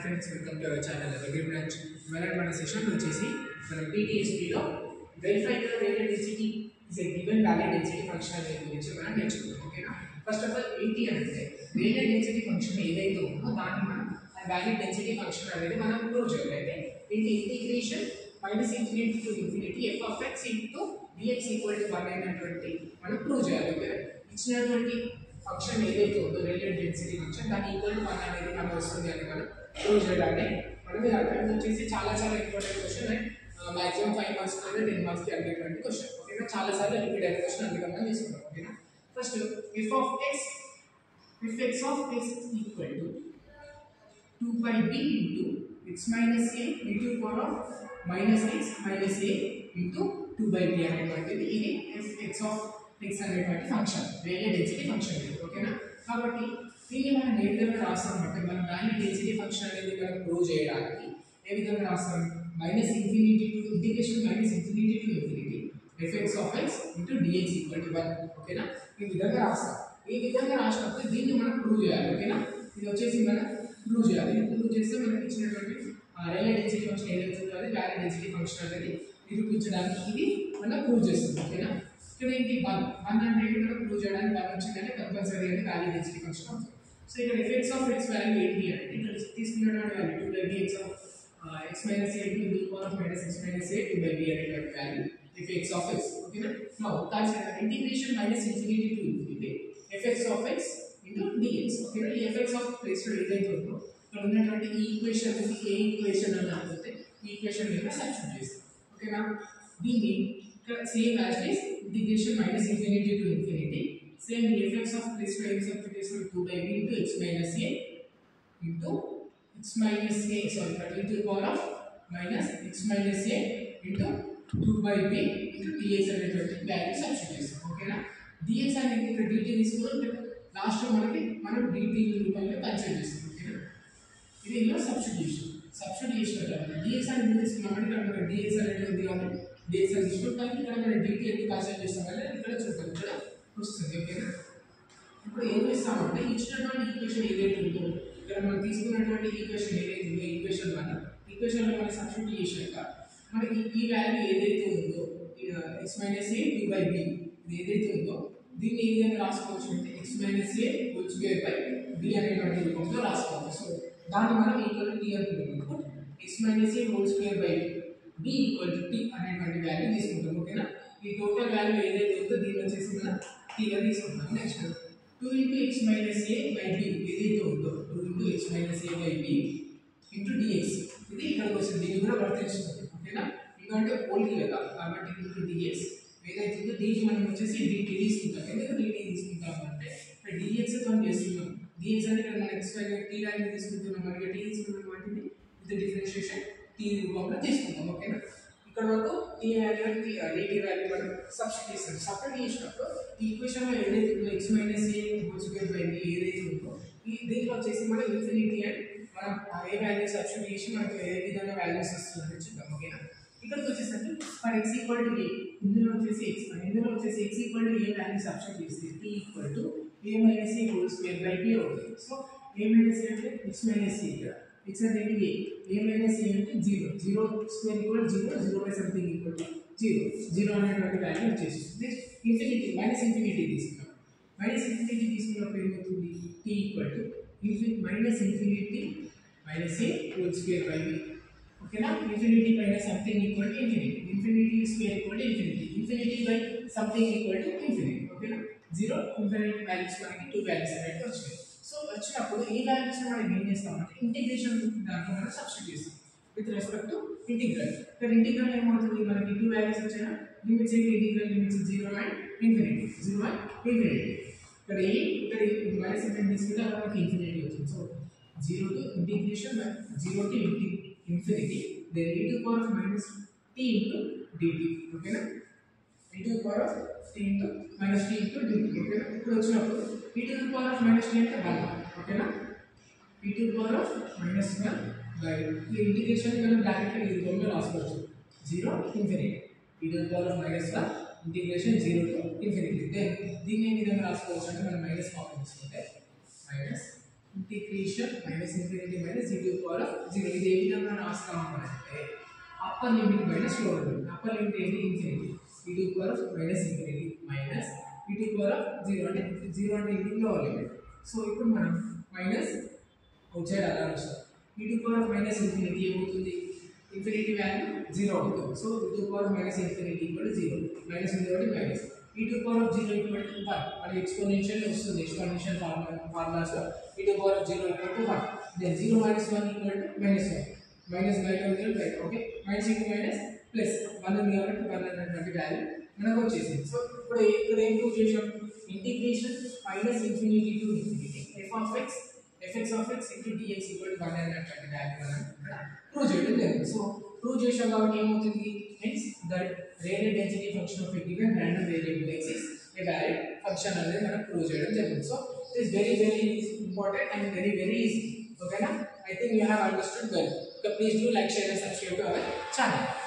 friends, welcome to our channel Evergreen Branch. మన session వచ్చేసి మనం PTSP లో verify the rated density is a given value density function అనే గురించి మనం నేర్చుకుందాం. ఓకేనా? ఫస్ట్ ఆఫ్ ఆల్ ఏంటి అంటే రేటెడ్ డెన్సిటీ ఫంక్షన్ ఏదైతే ఉందో దాన్ని మనం ఆ వాల్యూ డెన్సిటీ ఫంక్షన్ అనేది మనం ప్రూవ్ చేయాలి. అంటే ఏంటి integration -∞ to ∞ f of x into dx equal to 1 అనేటువంటి మనం ప్రూవ్ చేయాలి. ఓకే, ఇచ్చినటువంటి ఫంక్షన్ ఏదైతే ఉందో రేటెడ్ డెన్సిటీ ఫంక్షన్ దాని ఈక్వల్ టు 1 అనేది మనకు వస్తుంది అని మనం ప్రూవ్ చేయడానికి మనకి అర్థం వచ్చేసి చాలా important question and maximum 5 marks లేదా 10 మార్క్స్ కి అడిగేటువంటి క్వశ్చన్. ఓకేనా? చాలా సార్లు రిపీట్ అయిన క్వశ్చన్ అందుకే మనం తీసుకుంటాం. ఓకేనా? First f of x equal to 2 by b into x minus a e to the power of minus x minus a into 2 by b అనేటువంటిది ఇది f of x అనేటువంటి ఫంక్షన్ రేటెడ్ డెన్సిటీ ఫంక్షన్ ఇది. ఓకేనా? కాబట్టి దీన్ని మనం ఏ విధంగా రాస్తాం అంటే మనం దాని డెన్సిటీ ఫంక్షన్ అనేది మనం ప్రూవ్ చేయడానికి ఏ విధంగా రాస్తాం -∞ to integration -∞ to fx of x into dx equal to 1. ఓకేనా? ఈ విధంగా రాస్తాం. ఈ విధంగా రాసినప్పుడు దీన్ని మనం ప్రూవ్ చేయాలి. ఓకేనా? ఇది వచ్చేసి మనం ప్రూవ్ చేయాలి. ప్రూవ్ చేస్తే మనకి ఇచ్చినటువంటి రేటెడ్ డెన్సిటీ ఫంక్షన్ ఏదైతే ఉందో అది వాల్యూ డెన్సిటీ ఫంక్షన్ అనేది నిరూపించడానికి ఇది మనం ప్రూవ్ చేస్తుంది. ఓకేనా? ఇక్కడ ఏంటి 1 అంటే మనం ప్రూవ్ చేయడానికి 1 వచ్చిందంటే కంపల్సరీ అనేది వాల్యూ డెన్సిటీ ఫంక్షన్ అవుతుంది. సో ఇక్కడ fx of x వాల్యూ ఏంటి అంటే ఇక్కడ తీసుకున్నటువంటి value 2 by dx of x minus a into the power of minus x minus a 2 by b అనేటువంటి వాల్యూ fx of x. ఓకేనా? Now consider integration -∞ to fx of x into dx. ఓకేనా? ఈ fx of x ఏదైతే ఉందో ఇక్కడ ఉన్నటువంటి ఈ equation ని ఏ ఈక్వేషన్ అని అనుకుంటే ఈ ఈక్వేషన్ మీద సబ్స్టిట్యూట్ చేస్తాం. ఓకేనా? దీన్ని ఇక్కడ same as is integration -∞ to same fx of this y is substituted 2 by b into x minus a into x minus a sorry that into the power of minus x minus a into 2 by b into dx అనేటువంటి value substitute చేస్తాం. ఓకేనా? dx అనేది ఇక్కడ dt తీసుకుంటే last మనం dt రూపంలో consider చేస్తాం. ఓకేనా? ఇది ఇలా సబ్స్టిట్యూషన్ తర్వాత dx అనేది తీసుకున్నామంటే ఇక్కడ మనం dx అనేది ఉంది కాబట్టి dx అని తీసుకుంటాం. ఇక్కడ మనం dt అనేది కన్సిడర్ చేస్తాం అంటే ఇక్కడ చూద్దాం ఇక్కడ వస్తుంది. ఓకేనా? ఇప్పుడు ఏం చేస్తామంటే ఇచ్చినటువంటి ఈక్వేషన్ ఏదైతే ఉందో ఇక్కడ మనం తీసుకున్నటువంటి ఈక్వేషన్ ఏదైతే ఉందో ఈక్వేషన్ లో మనం సబ్స్టిట్యూట్ చేశాక మనకి ఈ వాల్యూ ఏదైతే ఉందో x minus a 2 by b ఇది ఏదైతే ఉందో దీన్ని ఏ విధంగా రాసుకోవచ్చు అంటే x minus a whole square by b అనేటువంటి రూపంలో రాసుకోవచ్చు. సో దాన్ని మనం ఈక్వల్ టు t అనుకుంటాం. x minus a whole square by b equal to t అనేటువంటి వాల్యూ తీసుకుంటాం. ఓకేనా? ఈ టోటల్ వాల్యూ ఏదైతే ఉందో దీన్ని వచ్చేసి మనం t గా తీసుకుంటాం. Next 2 into x minus a by b ఏదైతే ఉందో 2 into x minus a by b into dx ఇది ఇక్కడ వస్తుంది. దీన్ని కూడా వర్తిస్తుంది. ఓకేనా? ఎందుకంటే ఓల్డ్ కదా కాబట్టి into dx ఏదైతే ఉందో దీన్ని మనం వచ్చేసి dt తీసుకుంటాం. ఎందుకు dt తీసుకుంటాం అంటే ఇక్కడ dx తో చేస్తున్నాం. dx అంటే ఇక్కడ మనం x y t వాల్యూ తీసుకుంటున్నాం. మనకి t తీసుకున్నాం వాటిని విత్ డిఫరెన్షియేషన్ t రూపంలో తీసుకుంటాం. ఓకేనా? ఇక్కడ వరకు t వాల్యూ dt వాల్యూ మనం సబ్స్టిట్యూట్ చేస్తాం. సబ్స్టిట్యూట్ చేసినప్పుడు ఈ ఈక్వేషన్ లో ఏదైతే ఉందో x minus a whole square by b ఏదైతే ఉందో ఈ దీంట్లో వచ్చేసి మనం ఇన్ఫినిటీ అండ్ మనం ఏ వాల్యూ సబ్స్టిట్యూట్ చేసి మనకు ఏ విధంగా వాల్యూస్ వస్తుందని చూద్దాం. ఓకేనా? ఇక్కడికి వచ్చేసరికి for x equal to a ఇందులో వచ్చేసి x equal to a value substitute చేస్తే t equal to a minus a whole square by b అవుతుంది. సో a minus a అంటే x minus a ఇక్కడ x అనేది a minus a అంటే 0 square equal 0 by something equal to 0 అనేటువంటి value వచ్చేస్తుంది. Infinity ∞ తీసుకున్నాం. ∞ తీసుకున్నప్పుడు ఏమవుతుంది t equal to -∞ minus a whole square by b. ఓకేనా? ఇన్ఫినిటీ పైన something equal to infinity square equal to infinity by something equal to infinity. ఓకేనా? 0 infinity values మనకి 2 values అనేవి వచ్చాయి. సో వచ్చినప్పుడు ఈ వాల్యూస్ మనం ఏం చేస్తామంటే ఇంటిగ్రేషన్ దాంట్లో మనం సబ్స్టిట్యూట్ చేస్తాం విత్ రెస్పెక్ట్ టు ఇంటిగ్రల్. ఇక్కడ ఇంటిగ్రల్ ఏమవుతుంది మనకి 2 వాల్యూస్ వచ్చాయి. లిమిట్స్ ఏంటి ఇంటిగ్రల్ లిమిట్స్ 0 అండ్ ఇన్ఫినిటీ ఇక్కడ -∞ తీసుకుంటే అక్కడ మనకి ఇన్ఫినిటీ వచ్చింది. So 0 to integration 0 to infinity then e to the power of minus t into dt. ఓకేనా? e to the power of t into minus t into dt. ఓకేనా? ఇప్పుడు వచ్చినప్పుడు e to the power of minus t అంటే 1. ఓకేనా? e to the power of minus 1 by ఈ integration మనం direct గా ఈ రూపంలో రాసుకోవచ్చు. 0 infinity e to the power of minus 1 integration 0 to infinity. Then దీన్ని ఏ విధంగా రాసుకోవచ్చు అంటే మనం మైనస్ కామన్ తీసుకుంటే integration minus infinity minus e to power of 0 ఇది ఏ విధంగా రాస్తామంటే upper limit minus lower limit upper limit ఏంటి infinity e to power of minus infinity minus e to power of 0 అంటే 0 అంటే ఇది లోవర్ లిమిట్ సో ఇప్పుడు మనం మైనస్ అవుట్ సైడ్ అలా వస్తాం e to power of minus infinity ఏమవుతుంది infinity value 0 అవుతుంది so e to power of minus infinity equal to 0 minus ఉంది కాబట్టి minus e to power of 0 equal to 1 అది exponential వస్తుంది ఎక్స్పోనెన్షియల్ ఫార్ములాస్ లో e to power of 0 equal to 1 then 0 minus 1 equal to minus 1 minus బయట ఉంది బయట okay minus into minus plus 1 ఉంది కాబట్టి 1 అనేటువంటి వాల్యూ మనకు వచ్చేసింది సో ఇప్పుడు ఇక్కడ ఏం ప్రూవ్ చేసాం integration minus infinity to infinity fx of x into dx equal to 1 అనేటువంటి వాల్యూ మనం ఇక్కడ ప్రూవ్ చేయడం జరిగింది సో ప్రూవ్ చేసాం కాబట్టి ఏమవుతుంది hence that radial density function of a given random variable x is a valid function అనేది మనం ప్రూవ్ చేయడం జరిగింది so it is very very important and very very easy ఓకేనా I think you have understood well. Please do like, share and subscribe to our channel.